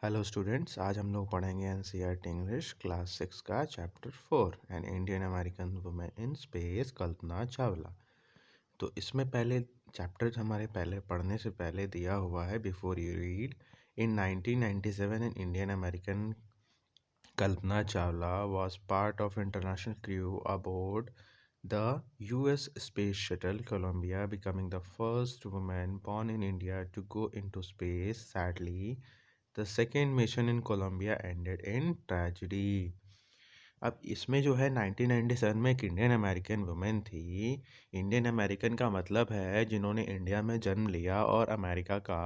Hello students, आज हम लोग पढ़ेंगे एनसीईआरटी इंग्लिश क्लास 6 का chapter 4 an Indian American women in space Kalpana Chawla. तो इसमें पहले चैप्टर हमारे पहले पढ़ने से पहले दिया हुआ है before you read. In 1997 N Indian American Kalpana Chawla was part of international crew aboard the US Space Shuttle Columbia, becoming the first woman born in India to go into space. Sadly, the second mission in Colombia ended in tragedy. अब इसमें जो है 1997 में एक Indian American women थी। Indian American का मतलब है जिन्होंने इंडिया में जन्म लिया और अमेरिका का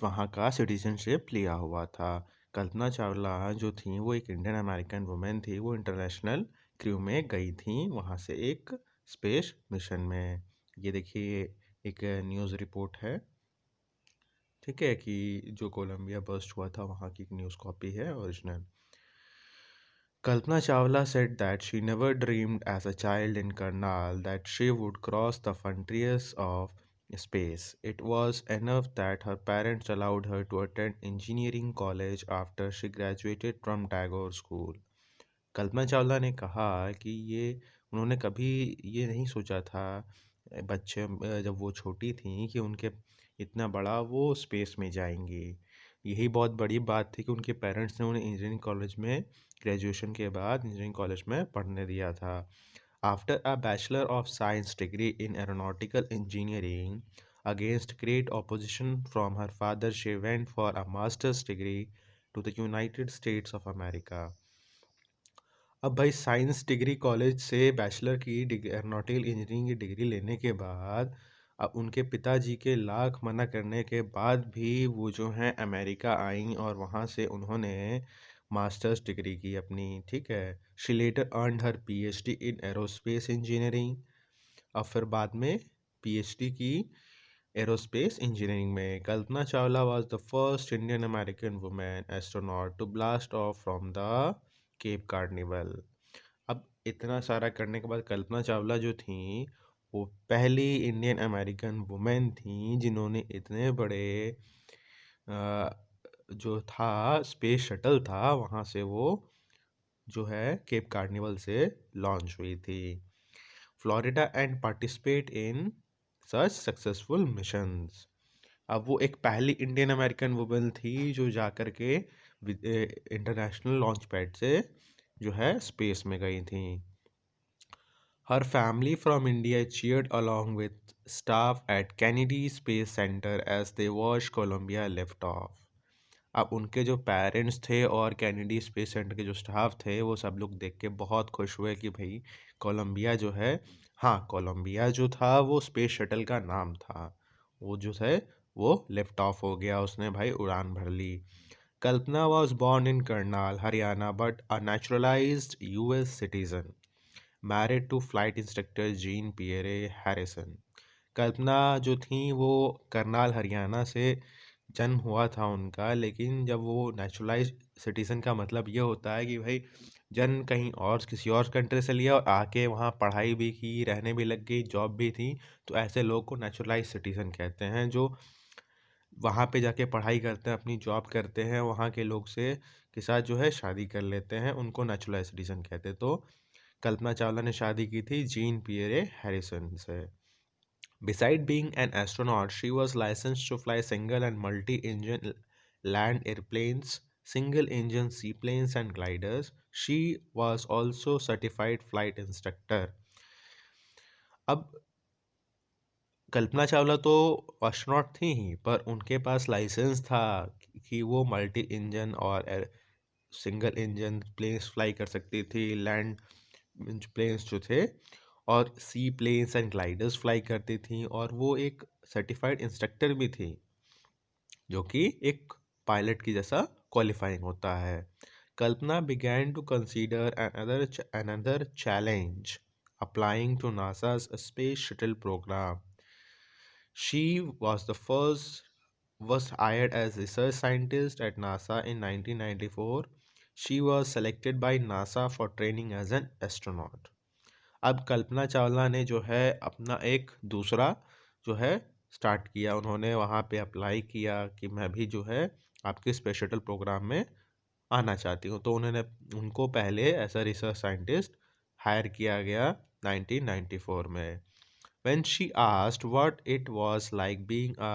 वहाँ का सिटीजनशिप लिया हुआ था। कल्पना चावला जो थी वो एक इंडियन अमेरिकन वुमेन थी। वो इंटरनेशनल क्रू में गई थी वहाँ से एक स्पेस मिशन में। ये देखिए एक न्यूज़ रिपोर्ट है, ठीक है, कि जो कोलंबिया बस्ट हुआ था वहाँ की एक न्यूज़ कॉपी है original. Kalpana Chawla said that she never dreamed as a child in Karnal that she would cross the frontiers of space. It was enough that her parents allowed her to attend engineering college after she graduated from Tagore School. Kalpana Chawla ने कहा कि ये उन्होंने कभी ये नहीं सोचा था जब वो छोटी थी कि उनके इतना बड़ा वो स्पेस में जाएंगी। यही बहुत बड़ी बात थी कि उनके पेरेंट्स ने उन्हें इंजीनियरिंग कॉलेज में ग्रेजुएशन के बाद इंजीनियरिंग कॉलेज में पढ़ने दिया था। After a bachelor of science degree in aeronautical engineering against great opposition from her father she went for a master's degree to the United States of America. अब भाई science degree college से bachelor की aeronautical engineering की degree लेने के बाद अब उनके पिताजी के लाख मना करने के बाद भी वो जो हैं अमेरिका आई और वहाँ से उन्होंने मास्टर्स डिग्री की अपनी, ठीक है। She later earned her PhD in aerospace engineering. अब फिर बाद में पीएचडी की एरोस्पेस इंजीनियरिंग में। Kalpana Chawla was the first Indian American women astronaut to blast off from the Cape carnival. अब इतना सारा करने के बाद कल्पना चावला जो थी वो पहली इंडियन अमेरिकन वुमेन थी जिन्होंने इतने बड़े जो था स्पेस शटल था वहाँ से वो जो है केप कार्निवल से लॉन्च हुई थी Florida and participate in such successful missions. अब वो एक पहली इंडियन अमेरिकन वुमेन थी जो जा कर के इंटरनेशनल लॉन्च पैड से जो है स्पेस में गई थी। Her family from India cheered along with staff at Kennedy Space Center as they watched Columbia lift off. अब उनके जो पेरेंट्स थे और कैनेडी स्पेस सेंटर के जो स्टाफ थे वो सब लोग देख के बहुत खुश हुए कि भाई कोलंबिया जो है, हाँ कोलंबिया जो था वो स्पेस शटल का नाम था, वो जो है वो लिफ्ट ऑफ हो गया, उसने भाई उड़ान भर ली। Kalpana was born in Karnal Haryana but a naturalised US citizen, married to flight instructor Jean Pierre Harrison. Kalpana जो थी वो करनाल हरियाणा से जन्म हुआ था उनका, लेकिन जब वो नेचुरलाइज सिटीज़न का मतलब ये होता है कि भाई जन्म कहीं और किसी और कंट्री से लिया और आके वहाँ पढ़ाई भी की, रहने भी लग गई, जॉब भी थी, तो ऐसे लोग को नेचुरलाइज सिटीज़न कहते हैं। जो वहाँ पे जाके पढ़ाई करते हैं, अपनी जॉब करते हैं, वहाँ के लोग से के साथ जो है शादी कर लेते हैं, उनको नेचुरलाइज सिटीज़न कहते हैं। तो कल्पना चावला ने शादी की थी जीन पियरे हैरिसन से। Beside being an astronaut, she was licensed to fly single and multi-engine land airplanes, single-engine seaplanes and gliders. She was also certified flight instructor. अब कल्पना चावला तो एस्ट्रोनॉट थी ही, पर उनके पास लाइसेंस था कि वो मल्टी इंजन और सिंगल इंजन प्लेन्स फ्लाई कर सकती थी, लैंड प्लेन्स जो थे, और सी प्लेन्स एंड ग्लाइडर्स फ्लाई करती थी, और वो एक सर्टिफाइड इंस्ट्रक्टर भी थी जो कि एक पायलट की जैसा क्वालिफाइंग होता है। कल्पना began to consider another challenge, applying to NASA's space shuttle program. She was hired as research scientist at NASA in 1994. She was selected by NASA for training as an astronaut. अब कल्पना चावला ने जो है अपना एक दूसरा जो है स्टार्ट किया, उन्होंने वहाँ पे अप्लाई किया कि मैं भी जो है आपके स्पेस शटल प्रोग्राम में आना चाहती हूँ। तो उन्होंने उनको पहले as a research scientist hire किया गया 1994 में। When she asked what it was like being a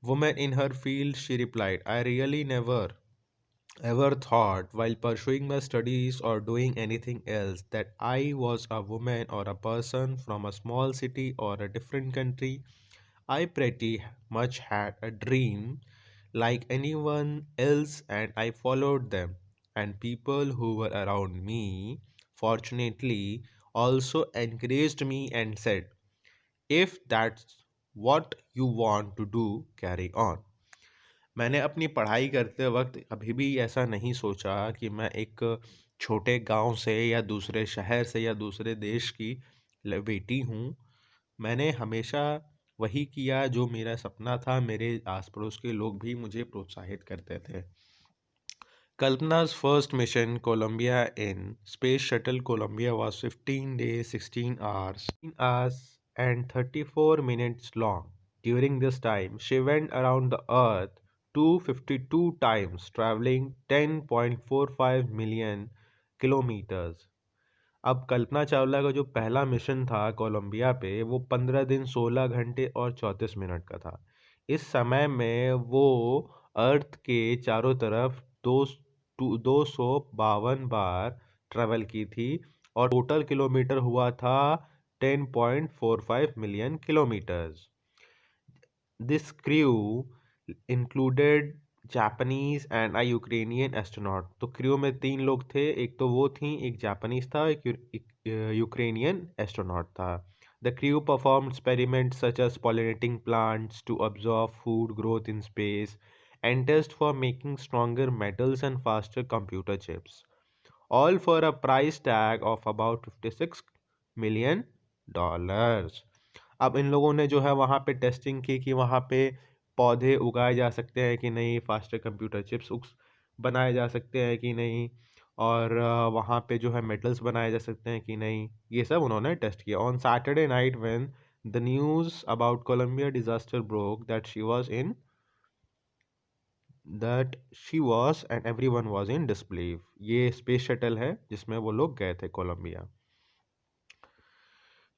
woman in her field, she replied, I really never ever thought while pursuing my studies or doing anything else that I was a woman or a person from a small city or a different country. I pretty much had a dream like anyone else and I followed them. And people who were around me, fortunately, also encouraged me and said, if that's what you want to do, carry on. मैंने अपनी पढ़ाई करते वक्त कभी भी ऐसा नहीं सोचा कि मैं एक छोटे गांव से या दूसरे शहर से या दूसरे देश की बेटी हूँ। मैंने हमेशा वही किया जो मेरा सपना था। मेरे आस पड़ोस के लोग भी मुझे प्रोत्साहित करते थे। Kalpana's first mission, Columbia in Space Shuttle Columbia, was 15 days, 16 hours and 34 minutes long. During this time, she went around the Earth 252 times, traveling 10.45 million kilometers. अब कल्पना चावला का जो पहला मिशन था कोलंबिया पे, वो 15 दिन 16 घंटे और 34 मिनट का था। इस समय में वो अर्थ के चारों तरफ 252 बार ट्रेवल की थी और टोटल किलोमीटर हुआ था 10.45 million kilometres. This crew included Japanese and a Ukrainian astronaut. तो क्रू में 3 लोग थे, एक तो वो थी, एक जापानीज था, एक यूक्रेनियन एस्ट्रोनॉट था। The crew perform experiments such as pollinating plants to absorb food growth in space and test for making stronger metals and faster computer chips, all for a price tag of about $56 million। अब इन लोगों ने जो है वहाँ पे testing की कि वहाँ पे पौधे उगाए जा सकते हैं कि नहीं, फास्टर कंप्यूटर चिप्स बनाए जा सकते हैं कि नहीं, और वहाँ पे जो है मेटल्स बनाए जा सकते हैं कि नहीं, ये सब उन्होंने टेस्ट किया। On Saturday night when the news about Columbia disaster broke that she was and everyone was in disbelief. ये स्पेस शटल है जिसमें वो लोग गए थे कोलंबिया।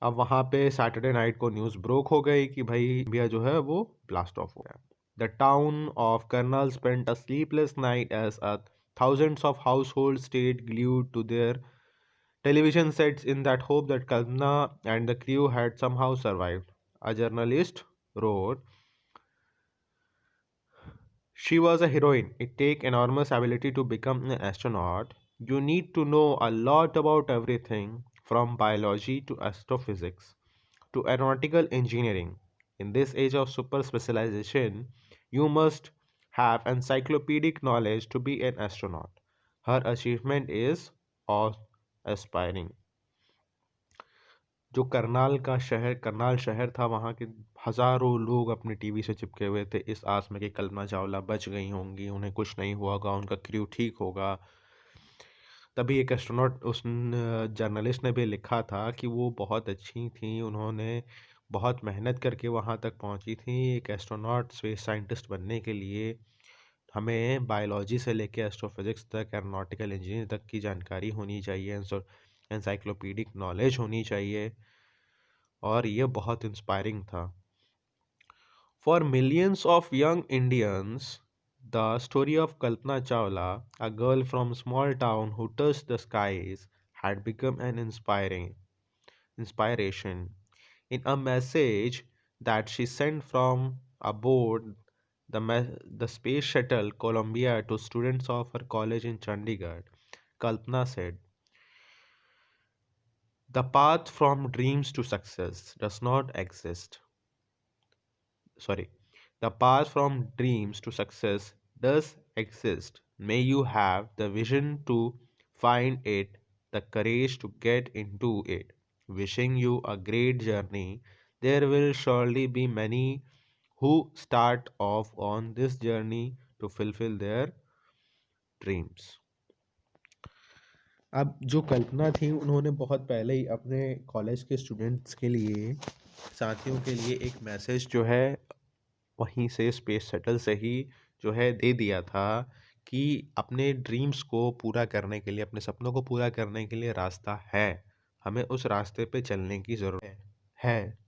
अब वहाँ पे सैटरडे नाइट को न्यूज़ ब्रोक हो गई कि भाई इंडिया जो है वो ब्लास्ट ऑफ हो गया। The town of Karnal spent a sleepless night as a thousands of households stayed glued to their television sets in that hope that Kalpana and the crew had somehow survived. A journalist wrote, she was a heroine. It takes enormous ability to become an astronaut. You need to know a lot about everything from biology to astrophysics to aeronautical engineering. In this age of super specialization, you must have encyclopedic knowledge to be an astronaut. Her achievement is awe-inspiring. जो करनाल शहर था, वहाँ के हज़ारों लोग अपने TV से चिपके हुए थे इस आस में कि कल्पना चावला बच गई होंगी, उन्हें कुछ नहीं हुआ होगा, उनका क्रू ठीक होगा। तभी एक एस्ट्रोनॉट उस जर्नलिस्ट ने भी लिखा था कि वो बहुत अच्छी थी, उन्होंने बहुत मेहनत करके वहाँ तक पहुँची थी। एक एस्ट्रोनॉट स्पेस साइंटिस्ट बनने के लिए हमें बायोलॉजी से लेकर एस्ट्रोफिजिक्स तक, एरोनॉटिकल इंजीनियरिंग तक की जानकारी होनी चाहिए, एनसाइक्लोपीडिक नॉलेज होनी चाहिए, और ये बहुत इंस्पायरिंग था। For millions of young Indians, the story of Kalpana Chawla, a girl from a small town who touched the skies, had become an inspiration. In a message that she sent from aboard the space shuttle Columbia to students of her college in Chandigarh, Kalpana said, the path from dreams to success does not exist. Sorry. The path from dreams to success does exist. May you have the vision to find it, the courage to get into it. Wishing you a great journey. There will surely be many who start off on this journey to fulfill their dreams. अब जो कल्पना थी, उन्होंने बहुत पहले ही अपने college के students के लिए, साथियों के लिए एक मैसेज जो है वहीं से स्पेस शटल से ही जो है दे दिया था कि अपने ड्रीम्स को पूरा करने के लिए, अपने सपनों को पूरा करने के लिए रास्ता है। हमें उस रास्ते पे चलने की ज़रूरत है।